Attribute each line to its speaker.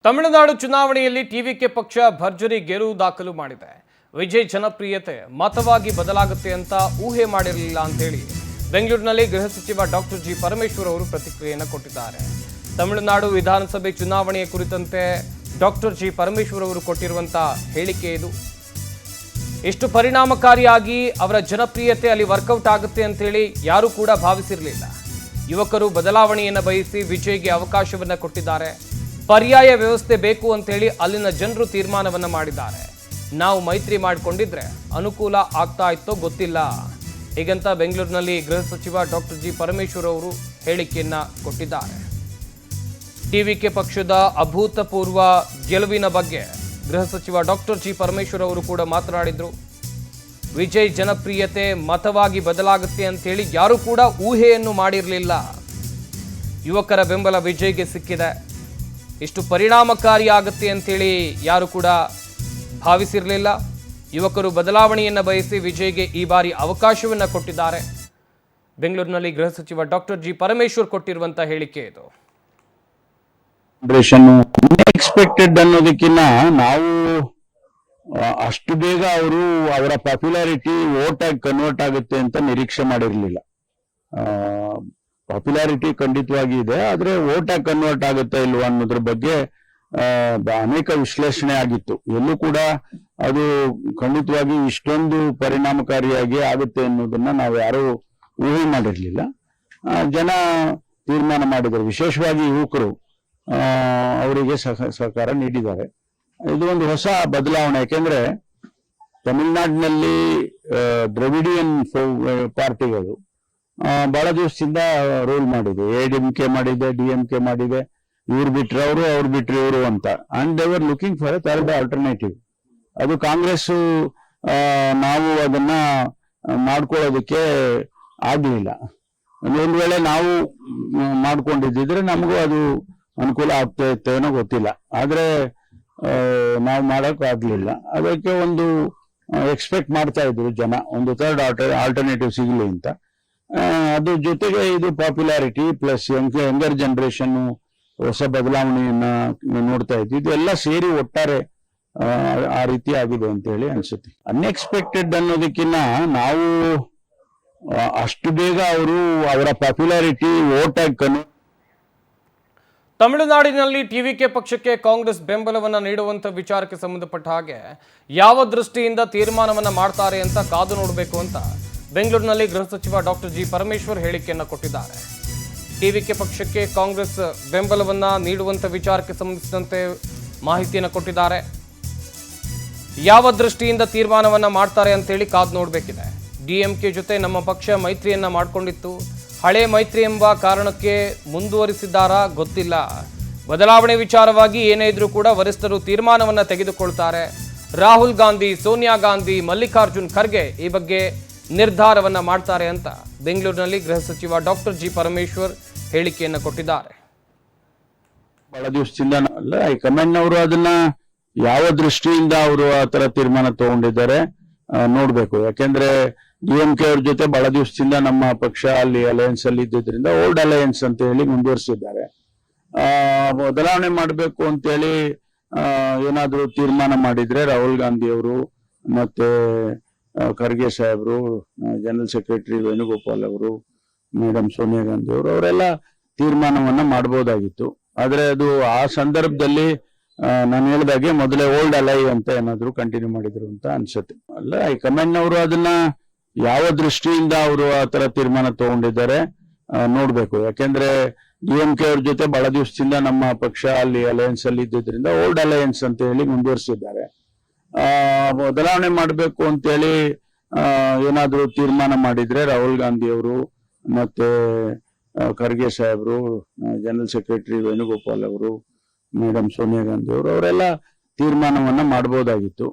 Speaker 1: ತಮಿಳುನಾಡು ಚುನಾವಣೆಯಲ್ಲಿ ಟಿವಿಕೆ ಪಕ್ಷ ಭರ್ಜರಿ ಗೆಲುವು ದಾಖಲು ಮಾಡಿದೆ. ವಿಜಯ್ ಜನಪ್ರಿಯತೆ ಮತವಾಗಿ ಬದಲಾಗುತ್ತೆ ಅಂತ ಊಹೆ ಮಾಡಿರಲಿಲ್ಲ ಅಂತ ಹೇಳಿ ಬೆಂಗಳೂರಿನಲ್ಲಿ ಗೃಹ ಸಚಿವ ಡಾಕ್ಟರ್ ಜಿ ಪರಮೇಶ್ವರ್ ಅವರು ಪ್ರತಿಕ್ರಿಯೆಯನ್ನು ಕೊಟ್ಟಿದ್ದಾರೆ. ತಮಿಳುನಾಡು ವಿಧಾನಸಭೆ ಚುನಾವಣೆಯ ಕುರಿತಂತೆ ಡಾಕ್ಟರ್ ಜಿ ಪರಮೇಶ್ವರ್ ಅವರು ಕೊಟ್ಟಿರುವಂತಹ ಹೇಳಿಕೆ ಇದು. ಇಷ್ಟು ಪರಿಣಾಮಕಾರಿಯಾಗಿ ಅವರ ಜನಪ್ರಿಯತೆ ಅಲ್ಲಿ ವರ್ಕೌಟ್ ಆಗುತ್ತೆ ಅಂತ ಹೇಳಿ ಯಾರೂ ಕೂಡ ಭಾವಿಸಿರಲಿಲ್ಲ. ಯುವಕರು ಬದಲಾವಣೆಯನ್ನು ಬಯಸಿ ವಿಜಯ್ಗೆ ಅವಕಾಶವನ್ನು ಕೊಟ್ಟಿದ್ದಾರೆ. ಪರ್ಯಾಯ ವ್ಯವಸ್ಥೆ ಬೇಕು ಅಂತ ಹೇಳಿ ಅಲ್ಲಿನ ಜನರು ತೀರ್ಮಾನವನ್ನ ಮಾಡಿದ್ದಾರೆ. ನಾವು ಮೈತ್ರಿ ಮಾಡಿಕೊಂಡಿದ್ರೆ ಅನುಕೂಲ ಆಗ್ತಾ ಇತ್ತೋ ಗೊತ್ತಿಲ್ಲ ಹೀಗಂತ ಬೆಂಗಳೂರಿನಲ್ಲಿ ಗೃಹ ಸಚಿವ ಡಾಕ್ಟರ್ ಜಿ ಪರಮೇಶ್ವರ್ ಅವರು ಹೇಳಿಕೆಯನ್ನ ಕೊಟ್ಟಿದ್ದಾರೆ. ಟಿವಿಕೆ ಪಕ್ಷದ ಅಭೂತಪೂರ್ವ ಗೆಲುವಿನ ಬಗ್ಗೆ ಗೃಹ ಸಚಿವ ಡಾಕ್ಟರ್ ಜಿ ಪರಮೇಶ್ವರ್ ಅವರು ಕೂಡ ಮಾತನಾಡಿದ್ರು. ವಿಜಯ್ ಜನಪ್ರಿಯತೆ ಮತವಾಗಿ ಬದಲಾಗುತ್ತೆ ಅಂತ ಹೇಳಿ ಯಾರು ಕೂಡ ಊಹೆಯನ್ನು ಮಾಡಿರಲಿಲ್ಲ. ಯುವಕರ ಬೆಂಬಲ ವಿಜಯ್ಗೆ ಸಿಕ್ಕಿದೆ. ಇಷ್ಟು ಪರಿಣಾಮಕಾರಿಯಾಗುತ್ತೆ ಅಂತೇಳಿ ಯಾರು ಕೂಡ ಭಾವಿಸಿರಲಿಲ್ಲ. ಯುವಕರು ಬದಲಾವಣೆಯನ್ನು ಬಯಸಿ ವಿಜಯ್ಗೆ ಈ ಬಾರಿ ಅವಕಾಶವನ್ನು ಕೊಟ್ಟಿದ್ದಾರೆ. ಬೆಂಗಳೂರಿನಲ್ಲಿ ಗೃಹ ಸಚಿವ ಡಾಕ್ಟರ್ ಜಿ ಪರಮೇಶ್ವರ್ ಕೊಟ್ಟಿರುವಂತಹ ಹೇಳಿಕೆ ಇದು.
Speaker 2: ಅನ್ಎಕ್ಸ್ಪೆಕ್ಟೆಡ್ ಅನ್ನೋದಕ್ಕಿಂತ ನಾವು ಅಷ್ಟು ಬೇಗ ಅವರ ಪಾಪ್ಯುಲಾರಿಟಿ ವೋಟ್ ಆಗಿ ಕನ್ವರ್ಟ್ ಆಗುತ್ತೆ ಅಂತ ನಿರೀಕ್ಷೆ ಮಾಡಿರಲಿಲ್ಲ. ಪಾಪ್ಯುಲಾರಿಟಿ ಖಂಡಿತವಾಗಿ ಇದೆ, ಆದ್ರೆ ವೋಟ್ ಆಗಿ ಕನ್ವರ್ಟ್ ಆಗುತ್ತಾ ಇಲ್ವಾ ಅನ್ನೋದ್ರ ಬಗ್ಗೆ ಅನೇಕ ವಿಶ್ಲೇಷಣೆ ಆಗಿತ್ತು. ಎಲ್ಲೂ ಕೂಡ ಅದು ಖಂಡಿತವಾಗಿ ಇಷ್ಟೊಂದು ಪರಿಣಾಮಕಾರಿಯಾಗಿ ಆಗುತ್ತೆ ಅನ್ನೋದನ್ನ ನಾವು ಯಾರು ಊಹೆ ಮಾಡಿರ್ಲಿಲ್ಲ. ಜನ ತೀರ್ಮಾನ ಮಾಡಿದರು, ವಿಶೇಷವಾಗಿ ಯುವಕರು ಅವರಿಗೆ ಸಹಕಾರ ನೀಡಿದ್ದಾರೆ. ಇದು ಒಂದು ಹೊಸ ಬದಲಾವಣೆ. ಯಾಕೆಂದ್ರೆ ತಮಿಳುನಾಡಿನಲ್ಲಿ ದ್ರವಿಡಿಯನ್ ಪಾರ್ಟಿಗಳು ಬಹಳ ದಿವಸದಿಂದ ರೂಲ್ ಮಾಡಿದೆ. ಎಡಿಎಂಕೆ ಮಾಡಿದೆ, ಡಿಎಂಕೆ ಮಾಡಿದೆ, ಇವ್ರು ಬಿಟ್ರೆ ಅವರು, ಅವ್ರು ಬಿಟ್ರೆ ಇವರು ಅಂತ. And they were looking for A third alternative. ಅದು ಕಾಂಗ್ರೆಸ್ ನಾವು ಅದನ್ನ ಮಾಡ್ಕೊಳ್ಳೋದಕ್ಕೆ ಆಗ್ಲಿಲ್ಲ. ಒಂದು ವೇಳೆ ನಾವು ಮಾಡ್ಕೊಂಡಿದ್ದಿದ್ರೆ ನಮಗೂ ಅದು ಅನುಕೂಲ ಆಗ್ತಾ ಇತ್ತೇನೋ ಗೊತ್ತಿಲ್ಲ. ಆದ್ರೆ ನಾವು ಮಾಡಕ್ ಆಗ್ಲಿಲ್ಲ. ಅದಕ್ಕೆ ಒಂದು ಎಕ್ಸ್ಪೆಕ್ಟ್ ಮಾಡ್ತಾ ಇದ್ರು ಜನ, ಒಂದು ಥರ್ಡ್ ಆಲ್ಟರ್ನೇಟಿವ್ ಸಿಗಲಿ ಅಂತ. ಅದ್ರ ಜೊತೆಗೆ ಇದು ಪಾಪ್ಯುಲಾರಿಟಿ ಪ್ಲಸ್ ಯಂಗರ್ ಜನರೇಷನ್ ಹೊಸ ಬದಲಾವಣೆಯನ್ನ ನೋಡ್ತಾ ಇದ್ವಿ. ಇದೆಲ್ಲ ಸೇರಿ ಒಟ್ಟಾರೆ ಆ ರೀತಿ ಆಗಿದೆ ಅಂತ ಹೇಳಿ ಅನ್ಸುತ್ತೆ. ಅನ್ಎಕ್ಸ್ಪೆಕ್ಟೆಡ್ ಅನ್ನೋದಕ್ಕಿಂತ ನಾವು ಅಷ್ಟು ಬೇಗ ಅವರ ಪಾಪ್ಯುಲಾರಿಟಿ ವೋಟ್ ಆಗಿ
Speaker 1: ತಮಿಳುನಾಡಿನಲ್ಲಿ ಟಿವಿಕೆ ಪಕ್ಷಕ್ಕೆ ಕಾಂಗ್ರೆಸ್ ಬೆಂಬಲವನ್ನು ನೀಡುವಂತ ವಿಚಾರಕ್ಕೆ ಸಂಬಂಧಪಟ್ಟ ಹಾಗೆ ಯಾವ ದೃಷ್ಟಿಯಿಂದ ತೀರ್ಮಾನವನ್ನ ಮಾಡ್ತಾರೆ ಅಂತ ಕಾದು ನೋಡಬೇಕು ಅಂತ ಬೆಂಗಳೂರಿನಲ್ಲಿ ಗೃಹ ಸಚಿವ ಡಾಕ್ಟರ್ ಜಿ ಪರಮೇಶ್ವರ್ ಹೇಳಿಕೆಯನ್ನು ಕೊಟ್ಟಿದ್ದಾರೆ. ಟಿವಿಕೆ ಪಕ್ಷಕ್ಕೆ ಕಾಂಗ್ರೆಸ್ ಬೆಂಬಲವನ್ನ ನೀಡುವಂತ ವಿಚಾರಕ್ಕೆ ಸಂಬಂಧಿಸಿದಂತೆ ಮಾಹಿತಿಯನ್ನು ಕೊಟ್ಟಿದ್ದಾರೆ. ಯಾವ ದೃಷ್ಟಿಯಿಂದ ತೀರ್ಮಾನವನ್ನ ಮಾಡ್ತಾರೆ ಅಂತೇಳಿ ಕಾದು ನೋಡಬೇಕಿದೆ. ಡಿಎಂಕೆ ಜೊತೆ ನಮ್ಮ ಪಕ್ಷ ಮೈತ್ರಿಯನ್ನ ಮಾಡಿಕೊಂಡಿತ್ತು. ಹಳೆ ಮೈತ್ರಿ ಎಂಬ ಕಾರಣಕ್ಕೆ ಮುಂದುವರಿಸಿದ್ದಾರಾ ಗೊತ್ತಿಲ್ಲ. ಬದಲಾವಣೆ ವಿಚಾರವಾಗಿ ಏನೇ ಇದ್ರೂ ಕೂಡ ವರಿಷ್ಠರು ತೀರ್ಮಾನವನ್ನ ತೆಗೆದುಕೊಳ್ತಾರೆ. ರಾಹುಲ್ ಗಾಂಧಿ, ಸೋನಿಯಾ ಗಾಂಧಿ, ಮಲ್ಲಿಕಾರ್ಜುನ್ ಖರ್ಗೆ ಈ ಬಗ್ಗೆ ನಿರ್ಧಾರವನ್ನ ಮಾಡ್ತಾರೆ ಅಂತ ಬೆಂಗಳೂರಿನಲ್ಲಿ ಗೃಹ ಸಚಿವ ಡಾಕ್ಟರ್ ಜಿ ಪರಮೇಶ್ವರ್ ಹೇಳಿಕೆಯನ್ನು ಕೊಟ್ಟಿದ್ದಾರೆ.
Speaker 2: ಬಹಳ ದಿವಸದಿಂದ ಅಲ್ಲ, ಹೈಕಮಾಂಡ್ ಅವರು ಅದನ್ನ ಯಾವ ದೃಷ್ಟಿಯಿಂದ ಅವರು ಆ ತರ ತೀರ್ಮಾನ ತಗೊಂಡಿದ್ದಾರೆ ನೋಡ್ಬೇಕು. ಯಾಕೆಂದ್ರೆ ಡಿಎಂಕೆ ಅವ್ರ ಜೊತೆ ಬಹಳ ದಿವಸದಿಂದ ನಮ್ಮ ಪಕ್ಷ ಅಲ್ಲಿ ಅಲಯನ್ಸ್ ಅಲ್ಲಿ ಇದ್ದಿದ್ರಿಂದ ಓಲ್ಡ್ ಅಲಯನ್ಸ್ ಅಂತ ಹೇಳಿ ಮುಂದುವರಿಸಿದ್ದಾರೆ. ಬದಲಾವಣೆ ಮಾಡಬೇಕು ಅಂತ ಹೇಳಿ ಏನಾದ್ರು ತೀರ್ಮಾನ ಮಾಡಿದ್ರೆ ರಾಹುಲ್ ಗಾಂಧಿ ಅವರು ಮತ್ತೆ ಖರ್ಗೆ ಸಾಹೇಬ್ರು, ಜನರಲ್ ಸೆಕ್ರೆಟರಿ ವೇಣುಗೋಪಾಲ್ ಅವರು, ಮೇಡಮ್ ಸೋನಿಯಾ ಗಾಂಧಿ ಅವರು, ಅವರೆಲ್ಲ ತೀರ್ಮಾನವನ್ನ ಮಾಡಬಹುದಾಗಿತ್ತು. ಆದ್ರೆ ಅದು ಆ ಸಂದರ್ಭದಲ್ಲಿ ನಾನು ಹೇಳಿದಾಗೆ ಮೊದಲೇ ಓಲ್ಡ್ ಅಲೈ ಅಂತ ಏನಾದ್ರು ಕಂಟಿನ್ಯೂ ಮಾಡಿದ್ರು ಅಂತ ಅನ್ಸುತ್ತೆ. ಅಲ್ಲ, ಹೈಕಮಾಂಡ್ ಅವರು ಅದನ್ನ ಯಾವ ದೃಷ್ಟಿಯಿಂದ ಅವರು ಆ ತರ ತೀರ್ಮಾನ ತಗೊಂಡಿದ್ದಾರೆ ನೋಡ್ಬೇಕು. ಯಾಕೆಂದ್ರೆ ಡಿಎಂಕೆ ಅವ್ರ ಜೊತೆ ಬಹಳ ದಿವಸದಿಂದ ನಮ್ಮ ಪಕ್ಷ ಅಲ್ಲಿ ಅಲಯನ್ಸ್ ಅಲ್ಲಿ ಇದ್ದಿದ್ರಿಂದ ಓಲ್ಡ್ ಅಲಯನ್ಸ್ ಅಂತ ಹೇಳಿ ಮುಂದುವರಿಸಿದ್ದಾರೆ. ಬದಲಾವಣೆ ಮಾಡಬೇಕು ಅಂತ ಹೇಳಿ ಏನಾದ್ರು ತೀರ್ಮಾನ ಮಾಡಿದ್ರೆ ರಾಹುಲ್ ಗಾಂಧಿ ಅವರು ಮತ್ತೆ ಖರ್ಗೆ ಸಾಹೇಬ್ರು, ಜನರಲ್ ಸೆಕ್ರೆಟರಿ ವೇಣುಗೋಪಾಲ್ ಅವರು, ಮೇಡಮ್ ಸೋನಿಯಾ ಗಾಂಧಿ ಅವರು, ಅವರೆಲ್ಲ ತೀರ್ಮಾನವನ್ನ ಮಾಡಬಹುದಾಗಿತ್ತು.